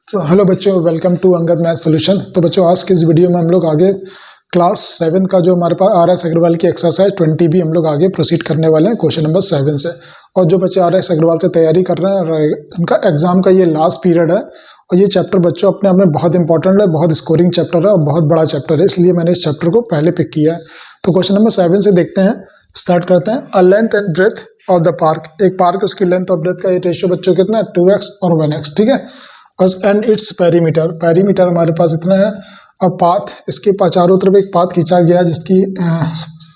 तो हेलो बच्चों, welcome to Angad math solution. तो बच्चों, आज की इस वीडियो में हम लोग आगे क्लास 7 का जो हमारे पास RS अग्रवाल की एक्सरसाइज 20 भी हम लोग आगे प्रोसीड करने वाले हैं क्वेश्चन नंबर 7 से। और जो बच्चे RS अग्रवाल से तैयारी कर रहे हैं, उनका एग्जाम का ये लास्ट पीरियड है और ये चैप्टर बच्चों अपने आप में बहुत इंपॉर्टेंट है, बहुत स्कोरिंग चैप्टर है और बहुत बड़ा चैप्टर है, इसलिए मैंने इस चैप्टर को पहले पिक किया है। तो क्वेश्चन नंबर 7 से देखते हैं, स्टार्ट करते हैं। A length and breadth of the park, एक पार्क उसकी लेंथ और ब्रेथ का ये रेशियो बच्चों कितना है, 2x और 1x, ठीक है। एंड इट्स पेरीमीटर हमारे पास इतना है। अब पाथ, इसके चारों तरफ एक पाथ खींचा गया है जिसकी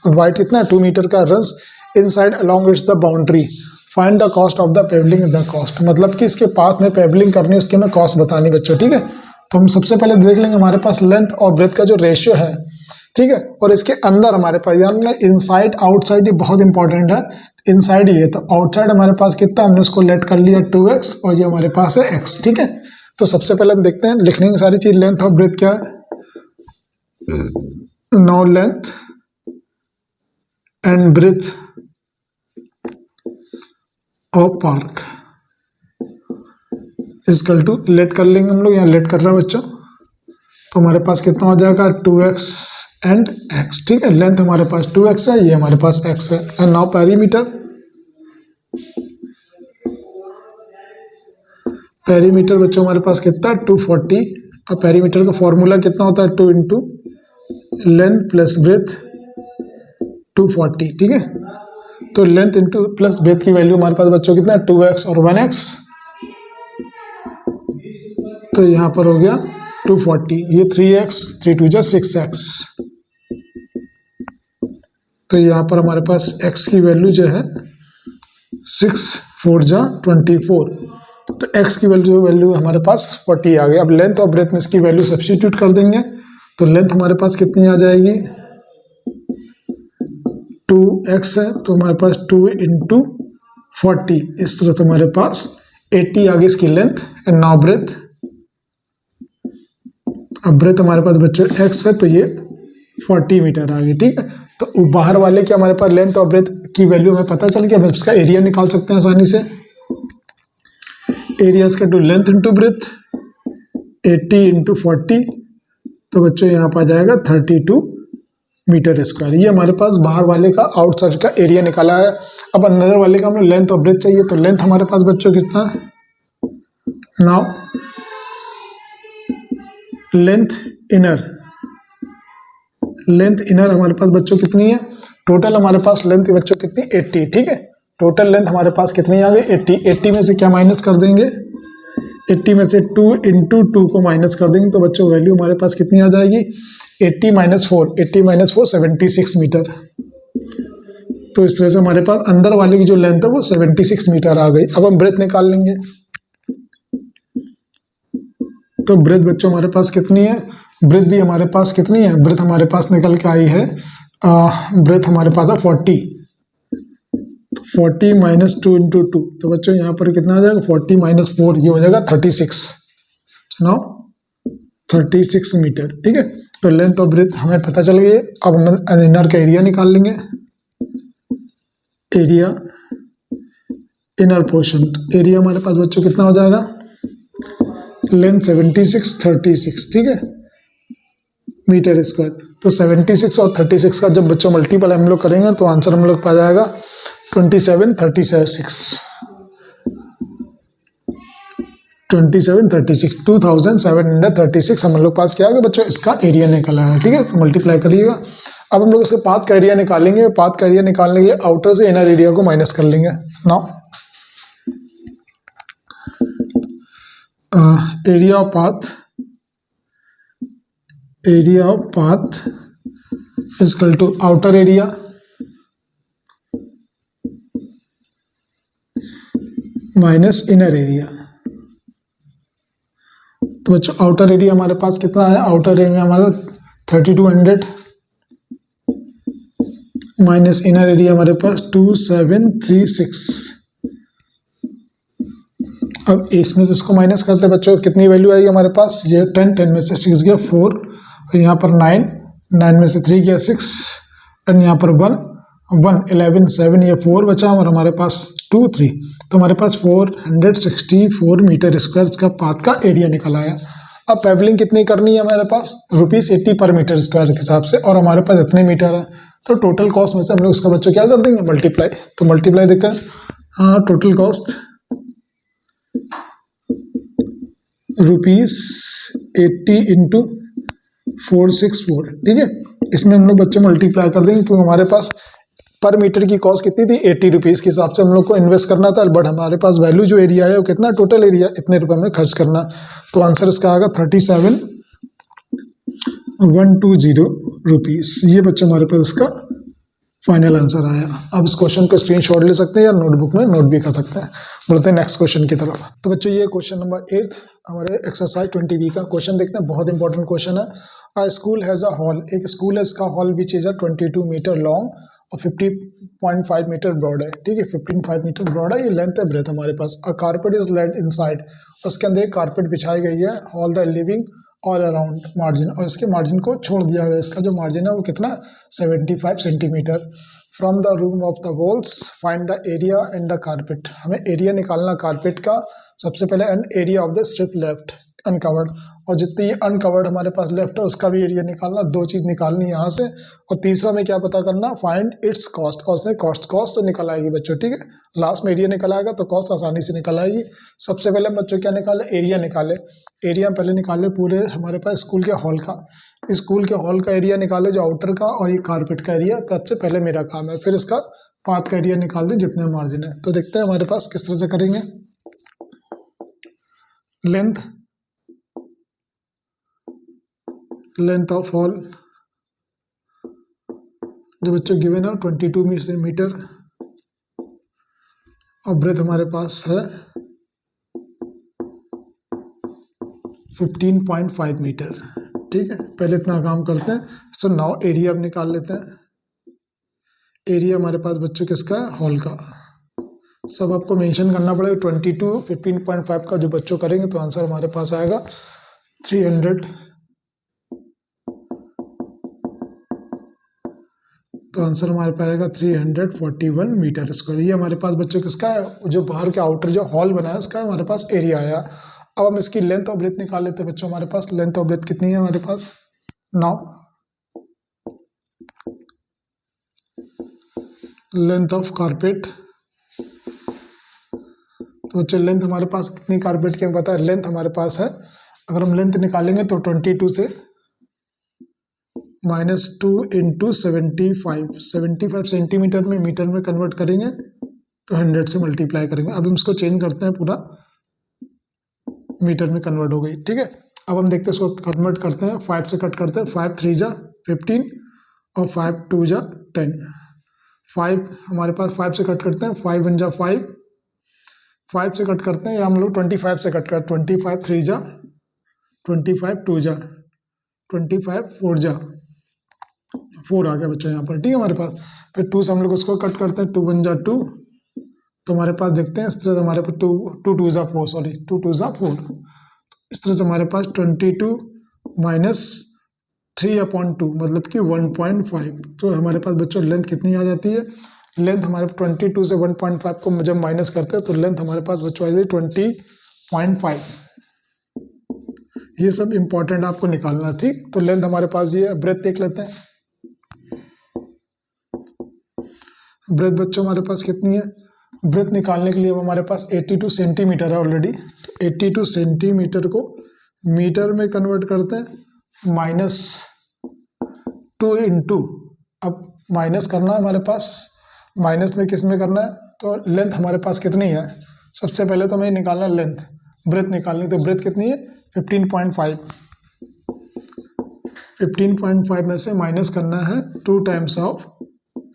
वाइड कितना है, 2 मीटर का, runs inside along its the boundary, find the cost of the paving the cost. मतलब कि इसके पाथ में पेवलिंग करनी है, उसकी हमें कॉस्ट बतानी बच्चों, ठीक है। तो हम सबसे पहले देख लेंगे हमारे पास लेंथ और ब्रेथ का जो रेशियो है, ठीक है। और इसके अंदर हमारे पास यानी इनसाइड आउटसाइड, ये बहुत इंपॉर्टेंट है। इनसाइड ये, तो आउटसाइड हमारे पास कितना, हमने उसको लेट कर लिया 2x और ये हमारे पास है x, ठीक है। तो सबसे पहले हम देखते हैं, लिखने की सारी चीज, लेंथ और ब्रेथ क्या है। No length and breadth of park is equal to, लेट कर लेंगे हम लोग, यहाँ लेट कर रहे हैं बच्चों। तो हमारे पास कितना हो जाएगा, 2x एंड x, ठीक है। लेंथ हमारे पास 2x है, ये हमारे पास x है। एंड नाउ पेरीमीटर बच्चों हमारे पास कितना है, 240। अब पेरीमीटर का फॉर्मूला कितना होता है, 2 इंटू लेंथ प्लस ब्रेथ 240, ठीक है। तो लेंथ इंटू प्लस ब्रेथ की वैल्यू हमारे पास बच्चों कितना है, 2x और 1x। तो यहाँ पर हो गया 240, ये 3x, 3 2 जा 6x। तो यहाँ पर हमारे पास x की वैल्यू जो है 6 4 जा 24। तो x की वैल्यू हमारे पास 40 आ गई। अब लेंथ और ब्रेथ में इसकी वैल्यू सब्स्टिट्यूट कर देंगे, तो लेंथ हमारे पास कितनी आ जाएगी, 2x है, तो हमारे पास 2 इंटू 40, इस तरह से हमारे पास 80 आ गई इसकी लेंथ। एंड नाउ ब्रेथ, अब ब्रेथ हमारे पास बच्चों x है, तो ये 40 मीटर आ गई, ठीक है। तो बाहर वाले की हमारे पास लेंथ और ब्रेथ की वैल्यू हमें पता चल गया, अब इसका एरिया निकाल सकते हैं आसानी से। एरिया इसका to length into breadth, 80 into 40, तो बच्चों यहाँ पर आ जाएगा 32 मीटर स्क्वायर। ये हमारे पास बाहर वाले का आउटसाइड का एरिया निकाला है। अब अंदर वाले का हमें लेंथ और ब्रेथ चाहिए, तो लेंथ हमारे पास बच्चों कितना है, नाउ लेंथ इनर हमारे पास बच्चों कितनी है, टोटल हमारे पास लेंथ बच्चों कितनी, 80, ठीक है। टोटल लेंथ हमारे पास कितनी आ गई, 80। 80 में से क्या माइनस कर देंगे, 80 में से 2 इंटू 2 को माइनस कर देंगे, तो बच्चों वैल्यू हमारे पास कितनी आ जाएगी, 80 माइनस 4, 80 माइनस 4 76 मीटर। तो इस तरह से हमारे पास अंदर वाले की जो लेंथ है वो 76 मीटर आ गई। अब हम ब्रेथ निकाल लेंगे। तो ब्रेथ बच्चों हमारे पास कितनी है, ब्रेथ भी हमारे पास कितनी है, ब्रेथ हमारे पास निकल के आई है, ब्रेथ हमारे पास है 40 माइनस 2 इंटू 2, तो बच्चों यहाँ पर कितना आ जाएगा, 40 माइनस 4, ये हो जाएगा 36, नो 36 मीटर, ठीक है। तो लेंथ और ब्रेथ हमें पता चल गई। अब हम इनर का एरिया निकाल लेंगे। एरिया इनर पोर्शन, एरिया हमारे पास बच्चों कितना हो जाएगा, लेंथ 76 36, ठीक है, मीटर स्क्वायर। तो 76 और 36 का जब बच्चों मल्टीपल हम लोग करेंगे तो आंसर हम लोग पा जाएगा 2736 2736 हम लोग पास किया गया बच्चों, इसका एरिया निकला है, ठीक है। तो मल्टीप्लाई करिएगा। अब हम लोग इसके पाथ का एरिया निकालेंगे। पाथ का एरिया निकालने के लिए आउटर से इनर एरिया को माइनस कर लेंगे। Now area of path is equal to outer area minus inner area. तो बच्चों आउटर एरिया हमारे पास कितना है, आउटर एरिया हमारा 3200 माइनस इनर एरिया हमारे पास 2736। अब इसमें से इसको माइनस करते बच्चों, कितनी वैल्यू आएगी हमारे पास, ये 10 में से 6 गया 4, और यहाँ पर 9 में से 3 गया 6, एंड यहाँ पर 1 11 7, ये 4 बचा और हमारे पास 2 3, तो हमारे पास 464 मीटर स्क्वायर इसका पाथ का एरिया निकल आया। अब पेबलिंग कितनी करनी है हमारे पास, ₹80 पर मीटर स्क्वायर के हिसाब से, और हमारे पास इतने मीटर है, तो टोटल कॉस्ट में से हम लोग इसका बच्चों क्या कर देंगे, मल्टीप्लाई। तो मल्टीप्लाई देखते हैं, हाँ टोटल कॉस्ट ₹80 इंटू 464, ठीक है। इसमें हम लोग बच्चों मल्टीप्लाई कर देंगे, क्योंकि हमारे पास पर मीटर की कॉस्ट कितनी थी, ₹80 के हिसाब से हम लोग को इन्वेस्ट करना था, बट हमारे पास वैल्यू जो एरिया है वो कितना, टोटल एरिया इतने रुपए में खर्च करना। तो आंसर इसका आएगा 37,120 ये बच्चों हमारे पास इसका फाइनल आंसर आया। अब इस क्वेश्चन को स्क्रीनशॉट ले सकते हैं या नोटबुक में नोट भी कर सकते हैं। बोलते हैं नेक्स्ट क्वेश्चन की तरफ। तो बच्चों ये क्वेश्चन नंबर 8 हमारे एक्सरसाइज 20B का क्वेश्चन देखते हैं, बहुत इंपॉर्टेंट क्वेश्चन है। A school has a hall, एक स्कूल है, इसका hall which is a 22 metre long और 50.5 मीटर ब्रॉड है, ठीक है। 15.5 मीटर ब्रॉड है, ये लेंथ है, ब्रेथ हमारे पास। A carpet is laid inside, उसके अंदर एक कारपेट बिछाई गई है। All the living all around margin, और इसके मार्जिन को छोड़ दिया गया। इसका जो मार्जिन है वो कितना, 75 centimetre. From the room of the walls find the area and the carpet, हमें एरिया निकालना कारपेट का सबसे पहले, and area of the strip left uncovered, और जितनी अनकवर्ड हमारे पास लेफ्ट है उसका भी एरिया निकालना। दो चीज़ निकालनी है यहाँ से। और तीसरा में क्या पता करना, फाइंड इट्स कॉस्ट, और उससे कॉस्ट तो निकल आएगी बच्चों, ठीक है। लास्ट में एरिया निकल आएगा तो कॉस्ट आसानी से निकल आएगी। सबसे पहले बच्चों क्या निकाले, एरिया निकाले। एरिया पहले निकाले पूरे हमारे पास स्कूल के हॉल का, स्कूल के हॉल का एरिया निकाले जो आउटर का, और ये कारपेट का एरिया सबसे पहले मेरा काम है। फिर इसका पाथ का एरिया निकाल दें जितने मार्जिन है। तो देखते हैं हमारे पास किस तरह से करेंगे। लेंथ ऑफ हॉल जो बच्चों गिवन है 22 मीटर, और ब्रेथ हमारे पास है 15.5 मीटर, ठीक है। पहले इतना काम करते हैं। सो नाउ एरिया अब निकाल लेते हैं। एरिया हमारे पास बच्चों किसका है, हॉल का। सब आपको मेंशन करना पड़ेगा। 22 15.5 का जो बच्चों करेंगे तो आंसर हमारे पास आएगा 300, तो आंसर हमारे पास आएगा 341 मीटर स्क्वायर। ये हमारे पास बच्चों किसका है, जो बाहर के आउटर जो हॉल बना है उसका हमारे पास एरिया आया। अब हम इसकी लेंथ और ब्रेथ निकाल लेते हैं बच्चों। हमारे पास लेंथ और ब्रेथ कितनी है हमारे पास, नाउ लेंथ ऑफ कारपेट, तो बच्चों लेंथ हमारे पास कितनी कारपेट की पता है, लेंथ हमारे पास है, अगर हम लेंथ निकालेंगे तो 22 से -2 इंटू 75 सेंटीमीटर में मीटर में कन्वर्ट करेंगे तो 100 से मल्टीप्लाई करेंगे। अब हम इसको चेंज करते हैं, पूरा मीटर में कन्वर्ट हो गई, ठीक है। अब हम देखते हैं इसको कन्वर्ट करते हैं, 5 से कट करते हैं। 5 3 जा 15 और 5 2 जा 10। 5 हमारे पास 5 से कट करते हैं, 5 1 जा 5, 5 से कट करते हैं, या हम लोग 25 से कट करते हैं। 25 3 जा 25 2 जा 25 4 जा 4 आ गया बच्चों यहाँ पर, ठीक है हमारे पास। फिर 2 से हम लोग उसको कट करते हैं, 2 1 जा 2, तो हमारे पास देखते हैं इस तरह से हमारे पास 2 2 जा 4, सॉरी 2 2 जा 4, इस तरह से हमारे पास 22 माइनस 3/2 मतलब कि 1.5। तो हमारे पास बच्चों लेंथ कितनी आ जाती है, लेंथ हमारे 22 से 1.5 को जब माइनस करते हैं तो लेंथ हमारे पास बच्चों आ जाती है 20.5। ये सब इंपॉर्टेंट आपको निकालना है, ठीक। तो लेंथ हमारे पास ये है। ब्रेथ देख लेते हैं। ब्रेथ बच्चों हमारे पास कितनी है, ब्रेथ निकालने के लिए अब हमारे पास 82 सेंटीमीटर है ऑलरेडी। 82 सेंटीमीटर को मीटर में कन्वर्ट करते हैं, -2 इंटू, अब माइनस करना है हमारे पास, माइनस में किस में करना है, तो लेंथ हमारे पास कितनी है, सबसे पहले तो हमें निकालना लेंथ, ब्रेथ निकालनी। तो ब्रेथ कितनी है 15.5, 15.5 में से माइनस करना है 2 टाइम्स ऑफ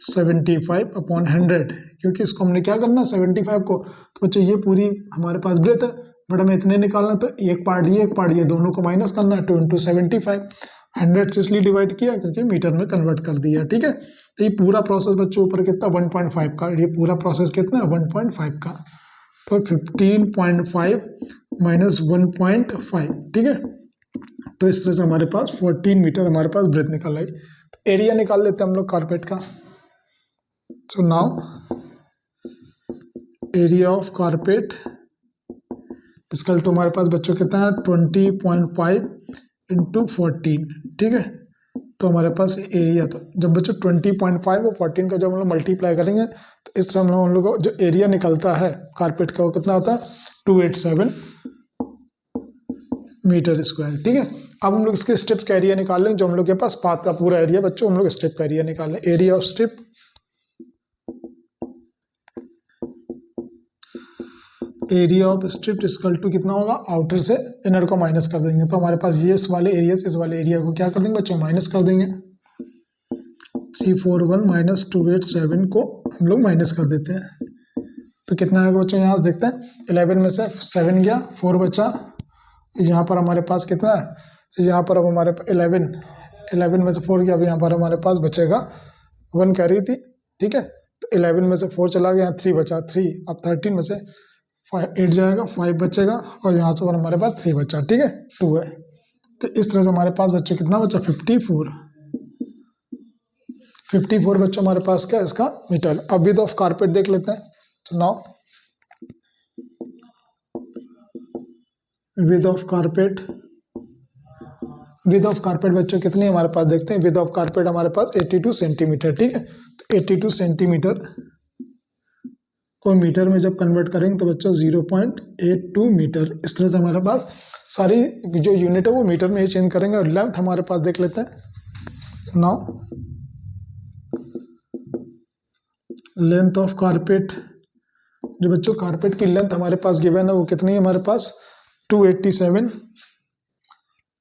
75/100, क्योंकि इसको हमने क्या करना है 75 को, तो बच्चों ये पूरी हमारे पास ब्रेथ है, बट हमें इतने निकालना, तो एक पार्ट ये दोनों को माइनस करना है। 2 इंटू 75, 100 से इसलिए डिवाइड किया क्योंकि मीटर में कन्वर्ट कर दिया, ठीक है। तो ये पूरा प्रोसेस बच्चों ऊपर कितना 1.5 का, ये पूरा प्रोसेस कितना 1.5 का, तो 15.5 माइनस 1.5, ठीक है। तो इस तरह से हमारे पास 14 मीटर हमारे पास ब्रेथ निकल आई। तो एरिया निकाल लेते हैं हम लोग कारपेट का। So now area of carpet is equal to हमारे पास बच्चों कितना है 20.5 इंटू 14, ठीक है। तो हमारे पास एरिया, तो जब बच्चों 20.5 और 14 का जब हम लोग मल्टीप्लाई करेंगे तो इस तरह हम लोग को जो एरिया निकलता है कारपेट का वो कितना होता है 287 मीटर स्क्वायर, ठीक है। अब हम लोग इसके स्ट्रिप का एरिया निकाल लेंगे, जो हम लोग के पास पाथ का पूरा एरिया बच्चों हम लोग स्ट्रिप का एरिया निकाल लें। Area of strip is equal to कितना होगा, आउटर से इनर को माइनस कर देंगे। तो हमारे पास ये इस वाले एरिया को क्या कर देंगे बच्चों, माइनस कर देंगे। 341 माइनस 287 को हम लोग माइनस कर देते हैं, तो कितना आएगा बच्चों, यहाँ से देखते हैं। 11 में से 7 गया, 4 बचा। यहाँ पर हमारे पास कितना है, यहाँ पर अब हमारे 11 में से 4 गया, अब यहाँ पर हमारे पास बचेगा 1 कैरी थी, ठीक है। तो 11 में से 4 चला गया, 3 बचा, 3। अब 13 में से 8 जाएगा, 5 बचेगा, और यहाँ से हमारे पास 3 बचा, ठीक है, 2 है। तो इस तरह से हमारे पास बच्चों कितना बचा 54 बच्चों हमारे पास क्या इसका मीटर। अब विड्थ ऑफ कारपेट देख लेते हैं। तो नाउ विड्थ ऑफ कारपेट बच्चों कितनी है हमारे पास, देखते हैं। विड्थ ऑफ कारपेट हमारे पास 82 सेंटीमीटर, ठीक है। तो 82 सेंटीमीटर को मीटर में जब कन्वर्ट करेंगे तो बच्चों 0.82 मीटर, इस तरह से हमारे पास सारी जो यूनिट है वो मीटर में ही चेंज करेंगे। और लेंथ हमारे पास देख लेते हैं। नाउ लेंथ ऑफ कारपेट, जो बच्चों कारपेट की लेंथ हमारे पास गिवन है वो कितनी है हमारे पास 287।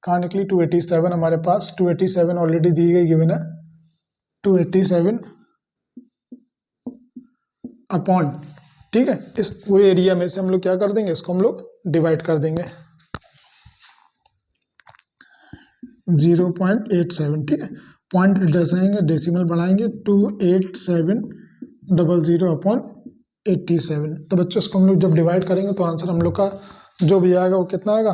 कहाँ निकली 287 हमारे पास, 287 ऑलरेडी दी गई गिवन है। 287 अपॉन, ठीक है, इस पूरे एरिया में से हम लोग क्या कर देंगे, इसको हम लोग डिवाइड कर देंगे 0.87, ठीक है। पॉइंट दर्शाएंगे, डेसिमल बढ़ाएंगे 28700 अपॉन 87। तो बच्चों इसको हम लोग जब डिवाइड करेंगे तो आंसर हम लोग का जो भी आएगा वो कितना आएगा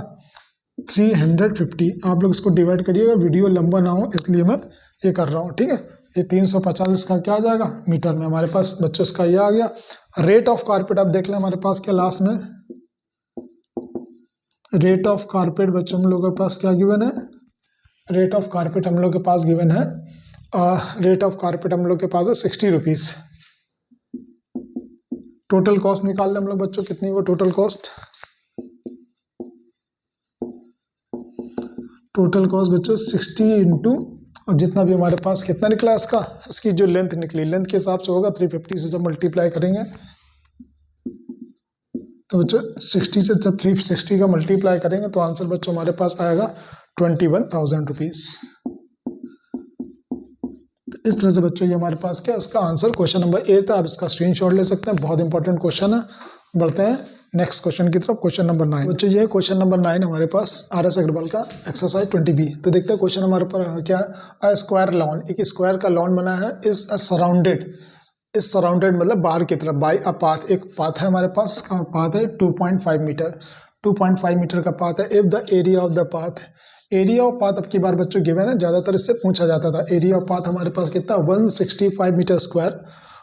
350। आप लोग इसको डिवाइड करिएगा, वीडियो लंबा ना हो इसलिए मैं ये कर रहा हूँ, ठीक है। ये 350 इसका क्या आ जाएगा मीटर में, हमारे पास बच्चों इसका ये आ गया। रेट ऑफ कारपेट आप देख लें हमारे पास क्या लास्ट में, रेट ऑफ कारपेट बच्चों हम लोगों के पास क्या गिवन है, रेट ऑफ कारपेट हम लोग के पास गिवन है, रेट ऑफ कारपेट हम लोग के पास है 60 रुपीज़। टोटल कॉस्ट निकाल लें हम लोग बच्चों कितनी वो टोटल कॉस्ट बच्चों 60 इंटू और जितना भी हमारे पास कितना निकला इसका, इसकी जो लेंथ निकली, लेंथ के हिसाब से होगा 350 से जब मल्टीप्लाई करेंगे तो बच्चों 60 से जब 360 का मल्टीप्लाई करेंगे तो आंसर बच्चों हमारे पास आएगा 21,000 रुपीज़। तो इस तरह से बच्चों ये हमारे पास क्या इसका आंसर क्वेश्चन नंबर 8 था। आप इसका स्क्रीनशॉट ले सकते हैं, बहुत इंपॉर्टेंट क्वेश्चन है। बढ़ते हैं नेक्स्ट क्वेश्चन की तरफ, क्वेश्चन नंबर 9। बच्चों ये क्वेश्चन नंबर 9 हमारे पास RS अग्रवाल का एक्सरसाइज 20B। तो देखते हैं क्वेश्चन हमारे पर क्या, अ स्क्वायर लॉन, एक स्क्वायर का लॉन बना है, इस सराउंडेड मतलब बाहर की तरफ बाय अ पाथ, एक पाथ है हमारे पास, का पाथ है 2.5 मीटर, 2.5 मीटर का पाथ है। If the area of the path, area of path अब की बार बच्चों गिवन है, ज़्यादातर इससे पूछा जाता था। एरिया ऑफ पाथ हमारे पास कितना 165 metre square.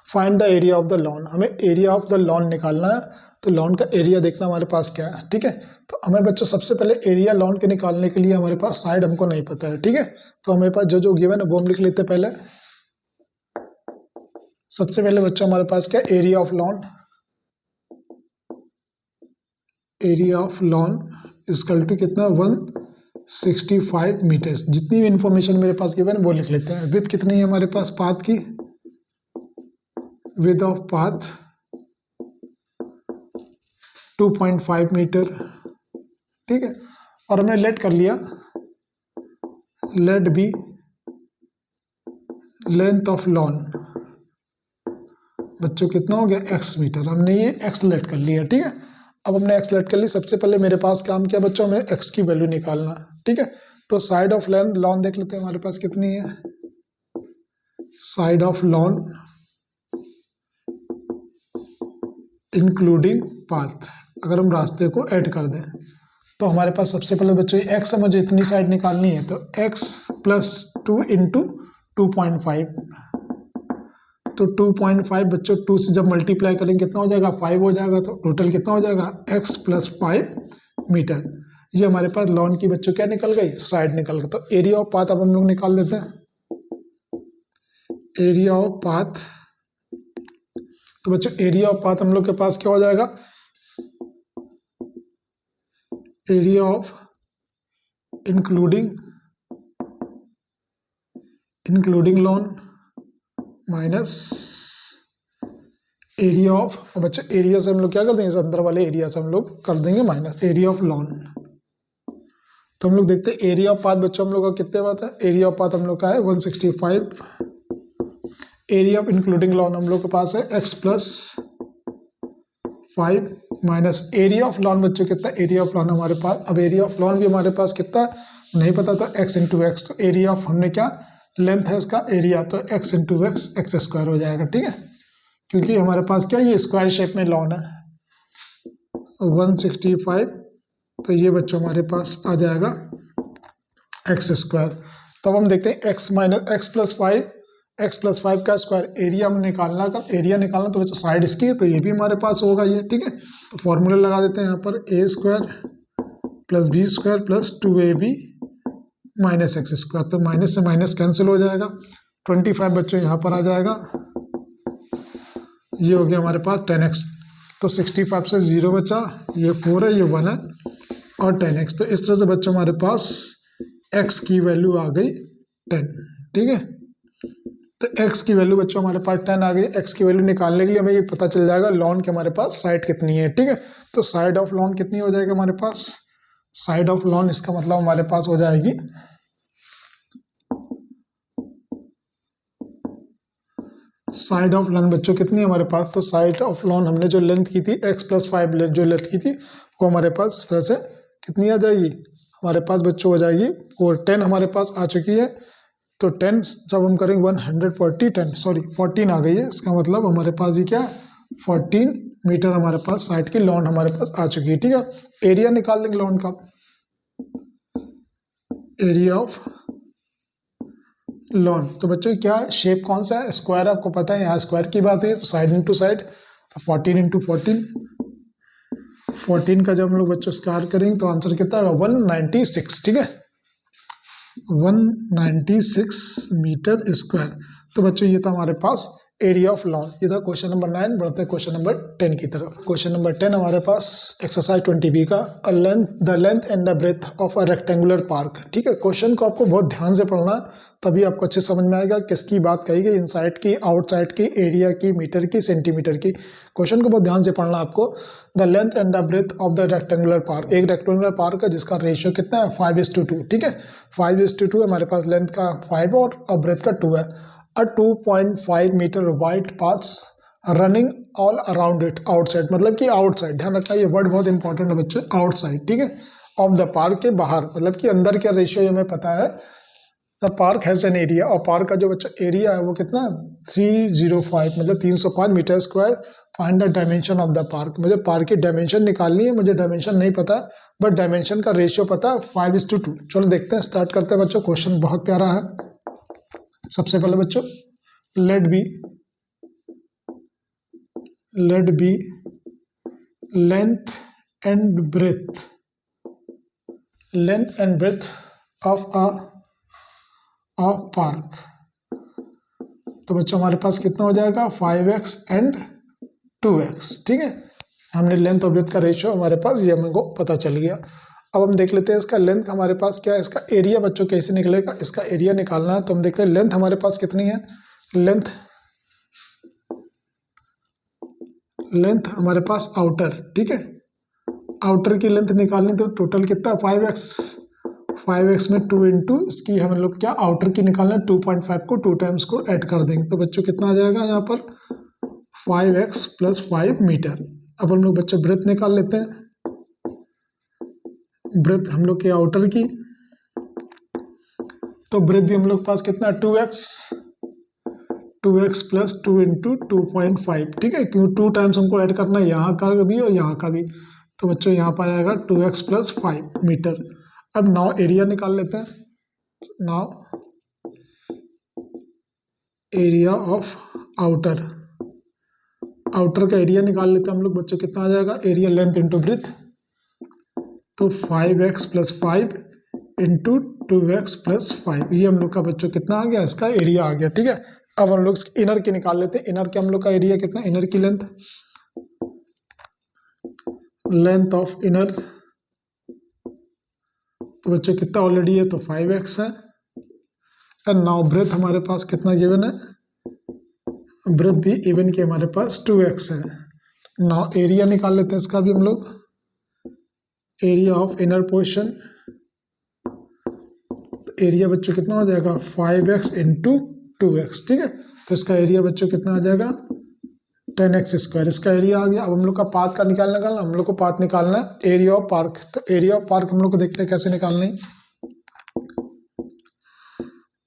Find the area of the lawn, हमें एरिया ऑफ द लॉन निकालना है। तो लॉन का एरिया देखना हमारे पास क्या है, ठीक है। तो हमें बच्चों सबसे पहले एरिया लॉन के निकालने के लिए हमारे पास साइड हमको नहीं पता है, ठीक है। तो हमारे पास जो गिवन है वो हम लिख लेते हैं पहले। सबसे पहले बच्चों हमारे पास क्या area of lawn, area of lawn equal to कितना 165 मीटर्स। जितनी भी इंफॉर्मेशन मेरे पास गिवन है वो लिख लेते हैं। विड्थ कितनी है हमारे पास पाथ की, विड्थ ऑफ पाथ 2.5 मीटर, ठीक है। और हमने लेट कर लिया, let be length of lawn बच्चों कितना हो गया x मीटर, हमने ये x लेट कर लिया, ठीक है। अब हमने x लेट कर ली, सबसे पहले मेरे पास काम किया बच्चों हमें x की वैल्यू निकालना, ठीक है। तो साइड ऑफ लेंथ लॉन देख लेते हैं हमारे पास कितनी है, side of lawn including path, अगर हम रास्ते को ऐड कर दें तो हमारे पास सबसे पहले बच्चों x है, मुझे इतनी साइड निकालनी है, तो x + 2 × 2.5, तो 2.5 बच्चों 2 से जब मल्टीप्लाई करेंगे कितना हो जाएगा 5 हो जाएगा, तो टोटल कितना हो जाएगा x + 5 मीटर। ये हमारे पास लॉन की बच्चों क्या निकल गई, साइड निकल गई। तो एरिया ऑफ पाथ अब हम लोग निकाल देते हैं। एरिया ऑफ पाथ, तो बच्चों एरिया ऑफ पाथ हम लोग के पास क्या हो जाएगा, area of including lawn minus area of, बच्चों एरिया से हम लोग क्या कर देंगे, अंदर वाले एरिया से हम लोग कर देंगे माइनस एरिया ऑफ लॉन। तो हम लोग देखते हैं एरिया ऑफ पाथ बच्चों हम लोग का कितने बात है, एरिया ऑफ पाथ हम लोग का है 165। एरिया ऑफ इंक्लूडिंग लॉन हम लोग के पास है x + 5 minus area of lawn बच्चों कितना, एरिया ऑफ लॉन हमारे पास, अब एरिया ऑफ लॉन भी हमारे पास कितना नहीं पता, तो x × x, तो एरिया ऑफ हमने क्या लेंथ है इसका एरिया, तो x × x x² हो जाएगा, ठीक है, क्योंकि हमारे पास क्या ये स्क्वायर शेप में लॉन है 165, तो ये बच्चों हमारे पास आ जाएगा x²। तब हम देखते हैं x + 5 का स्क्वायर, एरिया हम निकालना, कर एरिया निकालना तो बच्चों साइड इसकी है, तो ये भी हमारे पास होगा ये, ठीक है। तो फॉर्मूला लगा देते हैं यहाँ पर a² + b² + 2ab - x², तो माइनस से माइनस कैंसिल हो जाएगा, 25 बच्चों यहाँ पर आ जाएगा, ये हो गया हमारे पास 10x, तो 65 से 0 बचा, ये 4 है, ये 1 है और 10x, तो इस तरह से बच्चों हमारे पास x की वैल्यू आ गई 10, ठीक है। तो x की वैल्यू बच्चों हमारे पास 10 आ गई। x की वैल्यू निकालने के लिए हमें ये पता चल जाएगा लॉन के हमारे पास साइड कितनी है, ठीक है। तो साइड ऑफ लॉन कितनी हो जाएगी हमारे पास, साइड ऑफ लॉन इसका मतलब हमारे पास हो जाएगी साइड ऑफ लॉन बच्चों कितनी है हमारे पास, तो साइड ऑफ लॉन हमने जो लेंथ की थी x + 5 जो लेंथ की थी वो हमारे पास इस तरह से कितनी आ जाएगी हमारे पास बच्चों हो जाएगी, और 10 हमारे पास आ चुकी है, तो 10 जब हम करेंगे 14 आ गई है, इसका मतलब हमारे पास ये क्या 14 मीटर हमारे पास साइड की लॉन हमारे पास आ चुकी है, ठीक है। एरिया निकाल देंगे लॉन का, एरिया ऑफ लॉन, तो बच्चों क्या शेप कौन सा है, स्क्वायर, आपको पता है यहाँ स्क्वायर की बात है, तो साइड इंटू साइड, तो 14 × 14 का जब हम लोग बच्चों स्क्वायर करेंगे तो आंसर कितना है 196, ठीक है, 196 मीटर स्क्वायर। तो बच्चों ये था हमारे पास एरिया ऑफ लॉन, ये था क्वेश्चन नंबर 9। बढ़ते हैं क्वेश्चन नंबर 10 की तरफ। क्वेश्चन नंबर 10 हमारे पास एक्सरसाइज 20B का the length and the breadth of a rectangular park, ठीक है। क्वेश्चन को आपको बहुत ध्यान से पढ़ना है, तभी आपको अच्छे समझ में आएगा किसकी बात कही गई, इनसाइड की, आउटसाइड की, एरिया की, मीटर की, सेंटीमीटर की। क्वेश्चन को बहुत ध्यान से पढ़ना आपको। The length and the breadth of the rectangular park, एक रेक्टेंगुलर पार्क है जिसका रेशियो कितना है 5:2, ठीक है, 5:2 हमारे पास लेंथ का 5 और ब्रेथ का 2 है। A 2.5 metre wide paths running all around it outside, मतलब कि आउटसाइड, ध्यान रखना ये वर्ड बहुत इंपॉर्टेंट है बच्चों, आउटसाइड, ठीक है, ऑफ द पार्क के बाहर, मतलब कि अंदर का रेशियो हमें पता है। The park has an area, और पार्क का जो बच्चा एरिया है वो कितना 305, मतलब 305 metre square. Find the dimension of the park, मुझे पार्क की डायमेंशन निकालनी है, मुझे डायमेंशन नहीं पता बट डायमेंशन का रेशियो पता है 5:2। चलो देखते हैं, स्टार्ट करते हैं बच्चों। क्वेश्चन बहुत प्यारा है। सबसे पहले बच्चों let be length and breadth of park, तो बच्चों हमारे पास कितना हो जाएगा 5x एंड 2x, ठीक है। हमने लेंथ और ब्रेथ का रेशियो हमारे पास ये हमको पता चल गया। अब हम देख लेते हैं इसका लेंथ हमारे पास क्या है, इसका एरिया बच्चों कैसे निकलेगा, इसका एरिया निकालना है। तो हम देखते हैं लेंथ हमारे पास कितनी है, लेंथ हमारे पास आउटर, ठीक है, आउटर की लेंथ निकालनी, तो टोटल कितना 5x में 2 इंटू इसकी हम लोग क्या आउटर की निकालना है 2.5 को 2 टाइम्स को ऐड कर देंगे, तो बच्चों कितना आ जाएगा यहाँ पर 5x + 5 मीटर। अब हम लोग बच्चों ब्रेथ निकाल लेते हैं, ब्रेथ हम लोग के आउटर की, तो ब्रेथ भी हम लोग पास कितना 2x + 2 इंटू 2.5, ठीक है, क्यों 2 टाइम्स हमको ऐड करना है यहाँ का भी और यहाँ का भी, तो बच्चों यहाँ पर आएगा 2x + 5 मीटर। अब नाउ एरिया निकाल लेते हैं। Now area of outer, outer का एरिया निकाल लेते हैं हम लोग बच्चों, कितना आ जाएगा, एरिया लेंथ इंटू ब्रेथ, तो 5x + 5 इंटू 2x + 5, ये हम लोग का बच्चों कितना आ गया, इसका एरिया आ गया। ठीक है, अब हम लोग इनर की निकाल लेते हैं। इनर के हम लोग का एरिया कितना, इनर की लेंथ ऑफ इनर, तो बच्चों कितना ऑलरेडी है, तो 5x है। एंड नाउ ब्रेथ हमारे पास कितना गिवन है, ब्रेथ भी इवन के हमारे पास 2x है। नाउ एरिया निकाल लेते हैं इसका भी हम लोग, area of inner portion, area बच्चों कितना हो जाएगा, 5x इंटू 2x। ठीक है, तो इसका एरिया बच्चों कितना आ जाएगा, 10x²। इसका एरिया आ गया। अब हम लोग का पाथ का निकालना, हम लोग को पाथ निकालना है एरिया ऑफ पार्क। तो एरिया ऑफ पार्क हम लोग को देखते हैं कैसे निकालना है।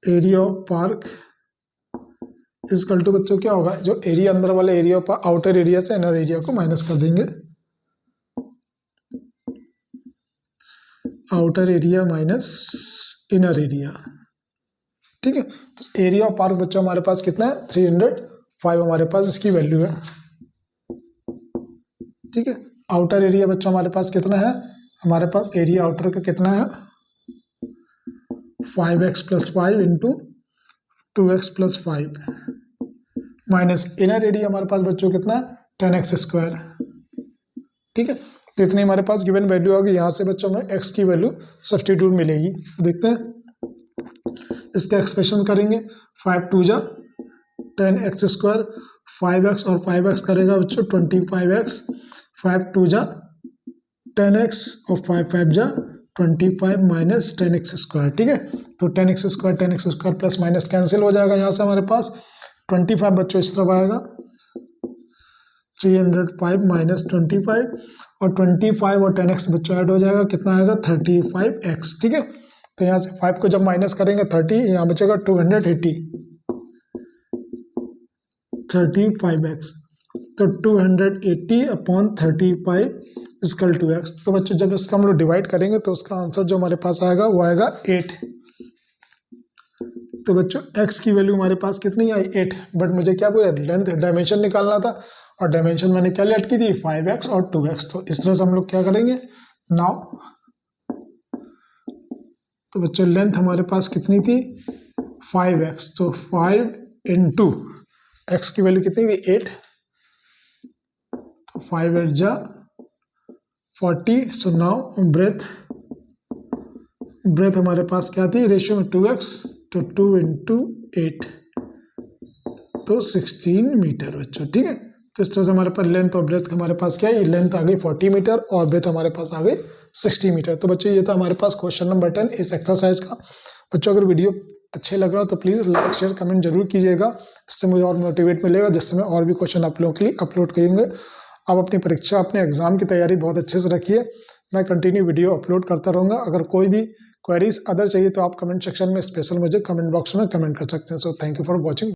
Area of park equal to बच्चों क्या होगा, जो एरिया अंदर वाले एरिया ऑफ आउटर एरिया से इनर एरिया को माइनस कर देंगे, outer area minus inner area. ठीक है, तो एरिया ऑफ पार्क बच्चों हमारे पास कितना है, 305 हमारे पास इसकी वैल्यू है। ठीक है, आउटर एरिया बच्चों हमारे पास कितना है, हमारे पास एरिया आउटर का कितना है, 5x + 5 into 2x + 5 minus inner area हमारे पास बच्चों कितना है, 10x²। ठीक है, तो इतनी हमारे पास गिवन वैल्यू आ गई। यहाँ से बच्चों में x की वैल्यू सब्स्टिट्यूट मिलेगी। देखते हैं इसका एक्सप्रेशन करेंगे, 5 × 2 = 10x², 5x और 5x करेगा बच्चों 25x, 5 × 2 = 10x और 5 × 5 = 25 माइनस 10x²। ठीक है, तो 10x² प्लस माइनस कैंसिल हो जाएगा। यहाँ से हमारे पास 25 बच्चों इस तरफ आएगा, 305 माइनस 25 और 25 और 10x बच्चों ऐड हो जाएगा, कितना आएगा, 35x। ठीक है, तो यहाँ से 5 को जब माइनस करेंगे 30, यहाँ बचेगा 280, 35x, तो 280/35 इक्वल टू x। तो बच्चों जब इसका हम लोग डिवाइड करेंगे तो उसका आंसर जो हमारे पास आएगा वो आएगा 8। तो बच्चों x की वैल्यू हमारे पास कितनी आई, 8। बट मुझे क्या बोला, लेंथ डायमेंशन निकालना था, और डायमेंशन मैंने क्या लेट की थी, 5x और 2x। तो इस तरह से हम लोग क्या करेंगे नाउ, तो बच्चों लेंथ हमारे पास कितनी थी, 5x, तो 5 इंटू x की वैल्यू कितनी थी, 8, तो 5 × 8 = 40। सो नाउ ब्रेथ हमारे पास क्या थी, रेशियो में 2x, तो 2 × 8, तो 16 मीटर बच्चों। ठीक है, तो इस तरह से हमारे पास लेंथ और ब्रेथ हमारे पास क्या है, लेंथ आ गई 40 मीटर और ब्रेथ हमारे पास आ गई 60 मीटर। तो बच्चों ये था हमारे पास क्वेश्चन नंबर 10 इस एक्सरसाइज का। बच्चों अगर वीडियो अच्छे लग रहा हो तो प्लीज़ लाइक शेयर कमेंट जरूर कीजिएगा, इससे मुझे और मोटिवेट मिलेगा, जिससे मैं और भी क्वेश्चन आप लोगों के लिए अपलोड करेंगे। आप अपनी परीक्षा अपने एग्जाम की तैयारी बहुत अच्छे से रखिए, मैं कंटिन्यू वीडियो अपलोड करता रहूँगा। अगर कोई भी क्वेरीज अदर चाहिए तो आप कमेंट सेक्शन में स्पेशल मुझे कमेंट बॉक्स में कमेंट कर सकते हैं। So thank you for watching.